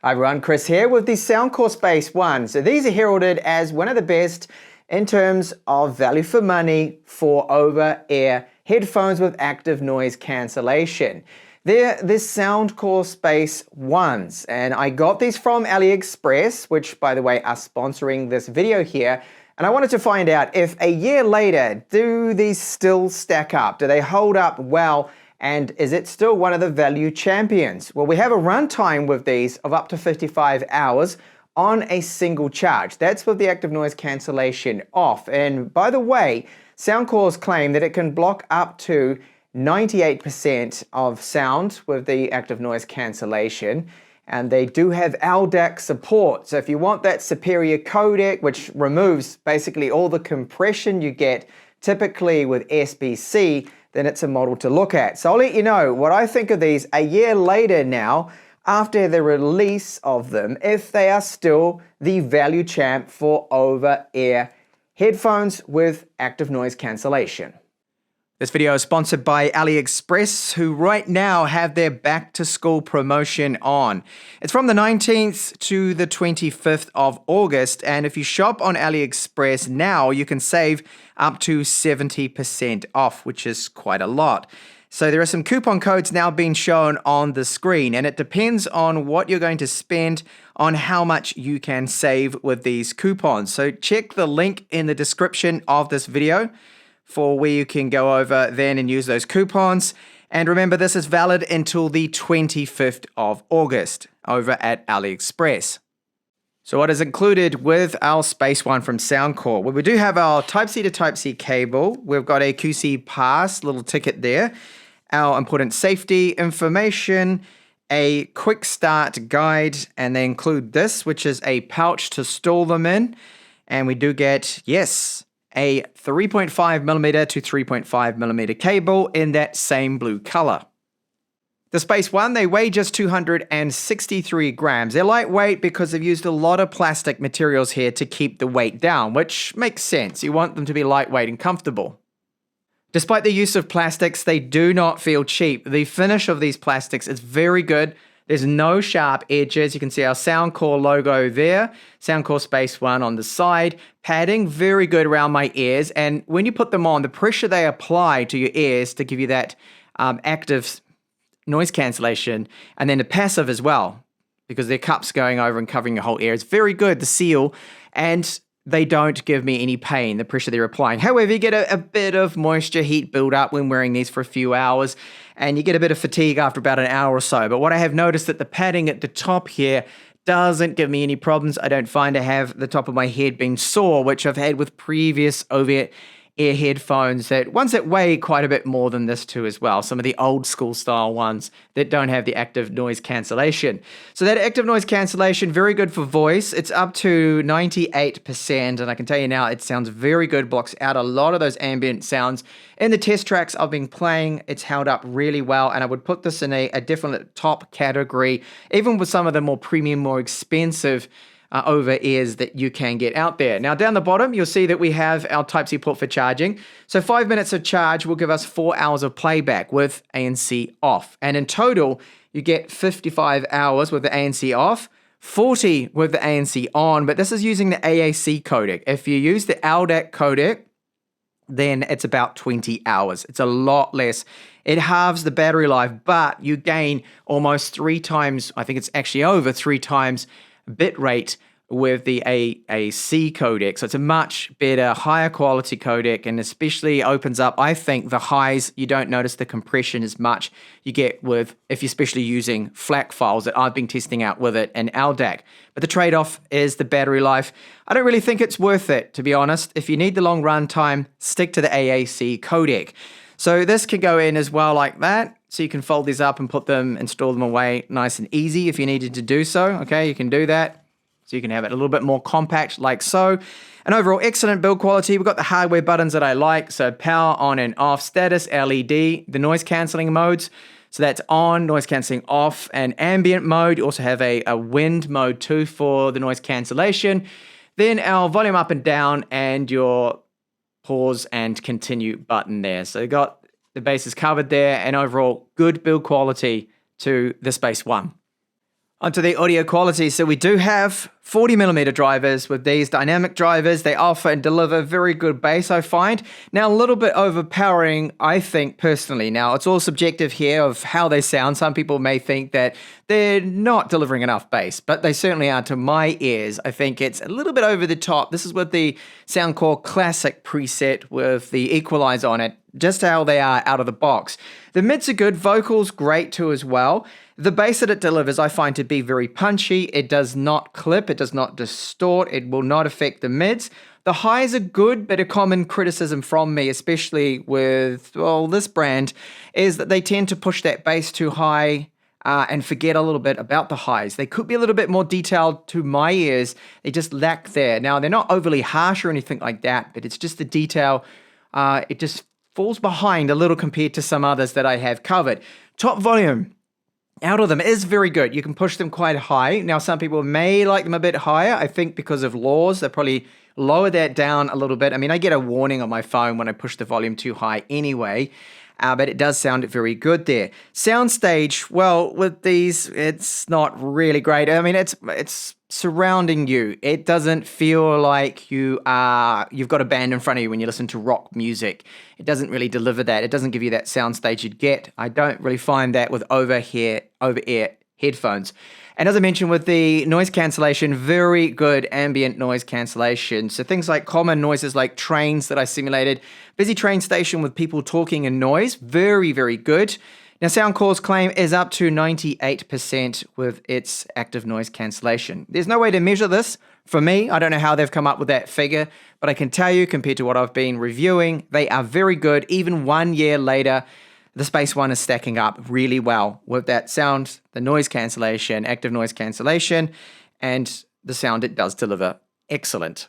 Hi everyone, Chris here with the Soundcore Space One. So these are heralded as one of the best in terms of value for money for over-ear headphones with active noise cancellation. They're the Soundcore Space Ones, and I got these from AliExpress, which by the way are sponsoring this video here. And I wanted to find out if a year later, do these still stack up? Do they hold up well? And is it still one of the value champions? Well, we have a runtime with these of up to 55 hours on a single charge. That's with the active noise cancellation off. And by the way, Soundcore's claim that it can block up to 98% of sound with the active noise cancellation. And they do have LDAC support. So if you want that superior codec, which removes basically all the compression you get typically with SBC, then it's a model to look at. So I'll let you know what I think of these a year later now, after the release of them, if they are still the value champ for over-ear headphones with active noise cancellation. This video is sponsored by AliExpress, who right now have their back to school promotion on. It's from the 19th to the 25th of August, and if you shop on AliExpress now, you can save up to 70% off, which is quite a lot. So there are some coupon codes now being shown on the screen, and it depends on what you're going to spend on how much you can save with these coupons. So check the link in the description of this video for where you can go over then and use those coupons. And remember, this is valid until the 25th of August over at AliExpress. So what is included with our Space One from Soundcore? Well, we do have our Type-C to Type-C cable. We've got a QC pass, little ticket there. Our important safety information, a quick start guide, and they include this, which is a pouch to store them in. And we do get, yes, a 3.5mm to 3.5mm cable in that same blue color. The Space One, they weigh just 263 grams. They're lightweight because they've used a lot of plastic materials here to keep the weight down, which makes sense. You want them to be lightweight and comfortable. Despite the use of plastics, they do not feel cheap. The finish of these plastics is very good. There's no sharp edges. You can see our Soundcore logo there. Soundcore Space One on the side. Padding, very good around my ears. And when you put them on, the pressure they apply to your ears to give you that active noise cancellation, and then the passive as well, because their cups going over and covering your whole ear, is very good, the seal, and they don't give me any pain, the pressure they're applying. However, you get a bit of moisture, heat build up when wearing these for a few hours, and you get a bit of fatigue after about an hour or so. But what I have noticed that the padding at the top here doesn't give me any problems. I don't find I have the top of my head being sore, which I've had with previous over-ear headphones, ones that weigh quite a bit more than this too as well. Some of the old school style ones that don't have the active noise cancellation. So that active noise cancellation, very good for voice. It's up to 98%, and I can tell you now it sounds very good, blocks out a lot of those ambient sounds. In the test tracks I've been playing, it's held up really well, and I would put this in a different top category, even with some of the more premium, more expensive over-ears that you can get out there. Now down the bottom, you'll see that we have our Type-C port for charging. So 5 minutes of charge will give us 4 hours of playback with ANC off. And in total, you get 55 hours with the ANC off, 40 with the ANC on, but this is using the AAC codec. If you use the LDAC codec, then it's about 20 hours. It's a lot less. It halves the battery life, but you gain almost 3 times, I think it's actually over 3 times bit rate with the AAC codec. So it's a much better, higher quality codec, and especially opens up, I think, the highs. You don't notice the compression as much you get with, if you're especially using FLAC files that I've been testing out with it and LDAC. But the trade-off is the battery life. I don't really think it's worth it, to be honest. If you need the long run time, stick to the AAC codec. So this can go in as well like that. So you can fold these up and put them and store them away nice and easy if you needed to do so. Okay, you can do that. So you can have it a little bit more compact like so. And overall, excellent build quality. We've got the hardware buttons that I like. So power on and off, status, LED, the noise cancelling modes. So that's on, noise cancelling off, and ambient mode. You also have a wind mode too for the noise cancellation. Then our volume up and down and your pause and continue button there. So you got the bases covered there, and overall good build quality to the Space One. Onto the audio quality. So we do have 40mm drivers with these dynamic drivers. They offer and deliver very good bass, I find. Now, a little bit overpowering, I think, personally. Now, it's all subjective here of how they sound. Some people may think that they're not delivering enough bass, but they certainly are to my ears. I think it's a little bit over the top. This is with the Soundcore Classic preset with the equalizer on it, just how they are out of the box. The mids are good, vocals great too as well. The bass that it delivers I find to be very punchy. It does not clip, it does not distort, it will not affect the mids. The highs are good, but a common criticism from me, especially with, well, this brand, is that they tend to push that bass too high and forget a little bit about the highs. They could be a little bit more detailed to my ears. They just lack there. Now, they're not overly harsh or anything like that, but it's just the detail. It just falls behind a little compared to some others that I have covered. Top volume out of them is very good. You can push them quite high. Now, some people may like them a bit higher. I think because of laws, they probably lower that down a little bit. I mean, I get a warning on my phone when I push the volume too high anyway, but it does sound very good there. Soundstage, well, with these, it's not really great. I mean, it's surrounding you. It doesn't feel like you've got a band in front of you when you listen to rock music. It doesn't really deliver that. It doesn't give you that soundstage you'd get. I don't really find that with over-ear headphones. And as I mentioned with the noise cancellation, very good ambient noise cancellation. So things like common noises like trains that I simulated, busy train station with people talking and noise, very, very good. Now, Soundcore's claim is up to 98% with its active noise cancellation. There's no way to measure this. For me, I don't know how they've come up with that figure, but I can tell you, compared to what I've been reviewing, they are very good. Even 1 year later, the Space One is stacking up really well with that sound, the noise cancellation, active noise cancellation, and the sound it does deliver. Excellent.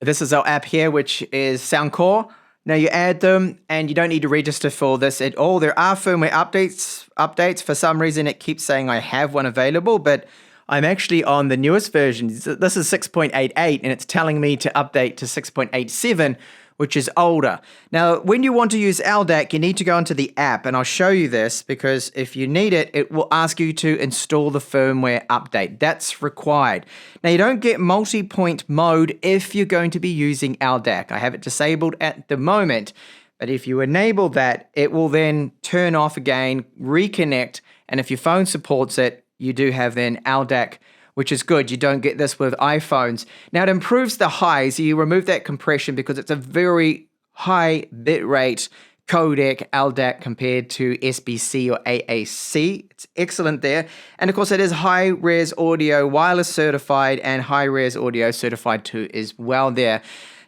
This is our app here, which is Soundcore. Now you add them and you don't need to register for this at all. There are firmware updates. For some reason it keeps saying I have one available, but I'm actually on the newest version. This is 6.88 and it's telling me to update to 6.87, which is older. Now, when you want to use LDAC, you need to go into the app, and I'll show you this because if you need it, it will ask you to install the firmware update. That's required. Now, you don't get multi-point mode if you're going to be using LDAC. I have it disabled at the moment, but if you enable that, it will then turn off again, reconnect, and if your phone supports it, you do have then LDAC, which is good. You don't get this with iPhones. Now, it improves the highs. You remove that compression because it's a very high bitrate codec LDAC compared to SBC or AAC. It's excellent there. And of course, it is high-res audio wireless certified and high-res audio certified too as well there.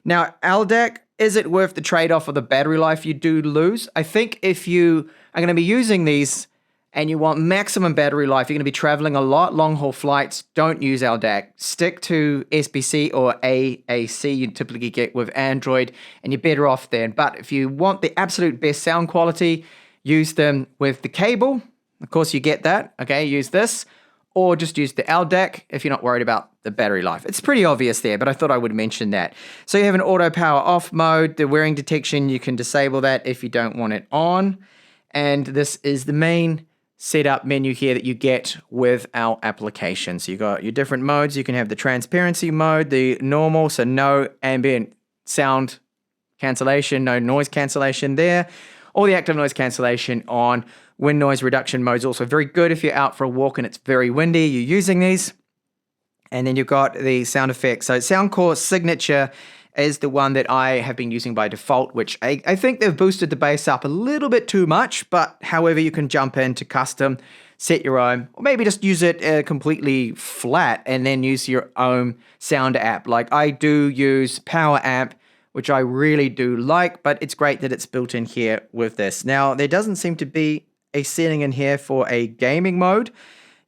Now, LDAC, is it worth the trade-off of the battery life you do lose? I think if you are going to be using these and you want maximum battery life, you're going to be traveling a lot, long-haul flights, don't use LDAC. Stick to SBC or AAC you typically get with Android, and you're better off then. But if you want the absolute best sound quality, use them with the cable. Of course, you get that, okay? Use this, or just use the LDAC if you're not worried about the battery life. It's pretty obvious there, but I thought I would mention that. So you have an auto power off mode, the wearing detection, you can disable that if you don't want it on. And this is the main setup menu here that you get with our application. So you got your different modes. You can have the transparency mode, the normal, so no ambient sound cancellation, no noise cancellation there, or the active noise cancellation on. Wind noise reduction mode is also very good if you're out for a walk and it's very windy, you're using these. And then you've got the sound effects. So Soundcore Signature is the one that I have been using by default, which I think they've boosted the bass up a little bit too much, but however, you can jump into custom, set your own, or maybe just use it completely flat and then use your own sound app. Like I do use Power Amp, which I really do like, but it's great that it's built in here with this. Now, there doesn't seem to be a setting in here for a gaming mode.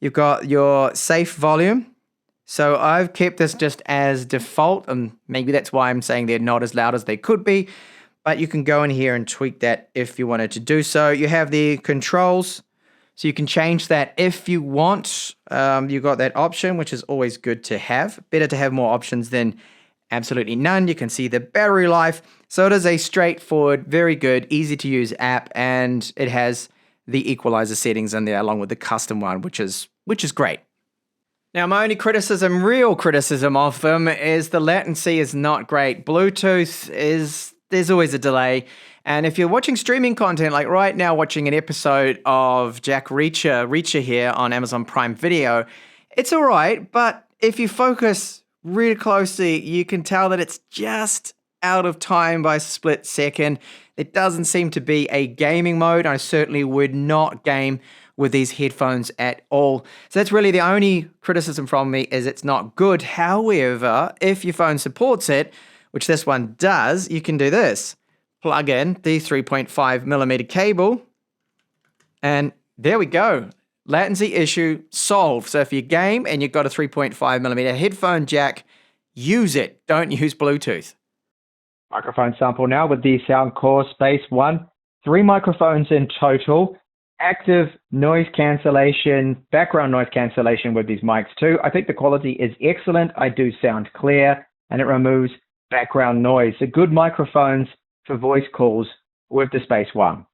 You've got your safe volume. So I've kept this just as default, and maybe that's why I'm saying they're not as loud as they could be, but you can go in here and tweak that if you wanted to do so. You have the controls, so you can change that if you want. You've got that option, which is always good to have. Better to have more options than absolutely none. You can see the battery life. So it is a straightforward, very good, easy to use app, and it has the equalizer settings in there along with the custom one, which is which is great. Now, my only criticism, real criticism of them, is the latency is not great. Bluetooth there's always a delay. And if you're watching streaming content, like right now watching an episode of Jack Reacher here on Amazon Prime Video, it's all right, but if you focus really closely, you can tell that it's just out of time by a split second. It doesn't seem to be a gaming mode. I certainly would not game with these headphones at all. So that's really the only criticism from me, is it's not good. However, if your phone supports it, which this one does, you can do this. Plug in the 3.5 millimeter cable, and there we go. Latency issue solved. So if you game and you've got a 3.5 millimeter headphone jack, use it. Don't use Bluetooth. Microphone sample now with the Soundcore Space One. 3 microphones in total. Active noise cancellation, background noise cancellation with these mics too. I think the quality is excellent. I do sound clear, and it removes background noise. So good microphones for voice calls with the Space One.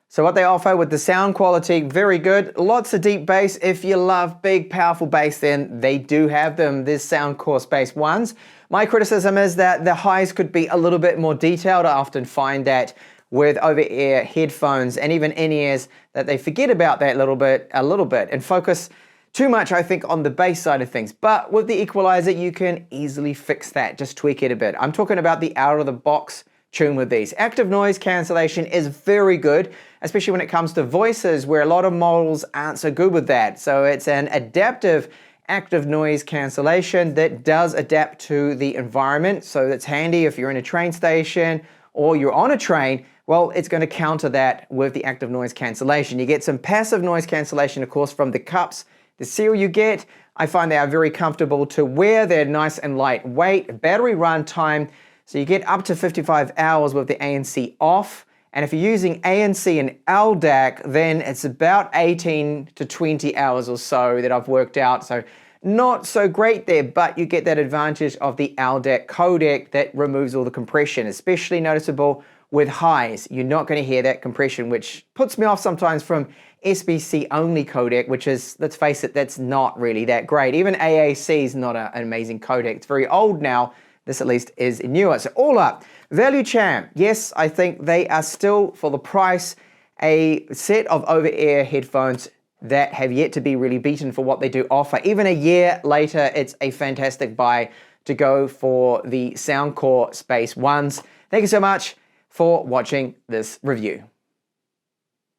So what they offer with the sound quality, very good. Lots of deep bass. If you love big, powerful bass, then they do have them. There's Soundcore Space Ones. My criticism is that the highs could be a little bit more detailed. I often find that with over-ear headphones and even in-ears that they forget about that a little bit and focus too much, I think, on the bass side of things. But with the equalizer, you can easily fix that. Just tweak it a bit. I'm talking about the out-of-the-box tune with these. Active noise cancellation is very good, especially when it comes to voices, where a lot of models aren't so good with that. So it's an adaptive active noise cancellation that does adapt to the environment. So that's handy if you're in a train station or you're on a train. Well, it's going to counter that with the active noise cancellation. You get some passive noise cancellation, of course, from the cups. The seal you get, I find they are very comfortable to wear. They're nice and lightweight. Battery run time, so you get up to 55 hours with the ANC off. And if you're using ANC and LDAC, then it's about 18 to 20 hours or so that I've worked out. So not so great there, but you get that advantage of the LDAC codec that removes all the compression, especially noticeable with highs. You're not going to hear that compression, which puts me off sometimes from SBC only codec, which is, let's face it, that's not really that great. Even AAC is not an amazing codec. It's very old now. This at least is newer. So all up, value champ. Yes, I think they are still, for the price, a set of over-ear headphones that have yet to be really beaten for what they do offer. Even a year later, it's a fantastic buy to go for the Soundcore Space Ones. Thank you so much for watching this review.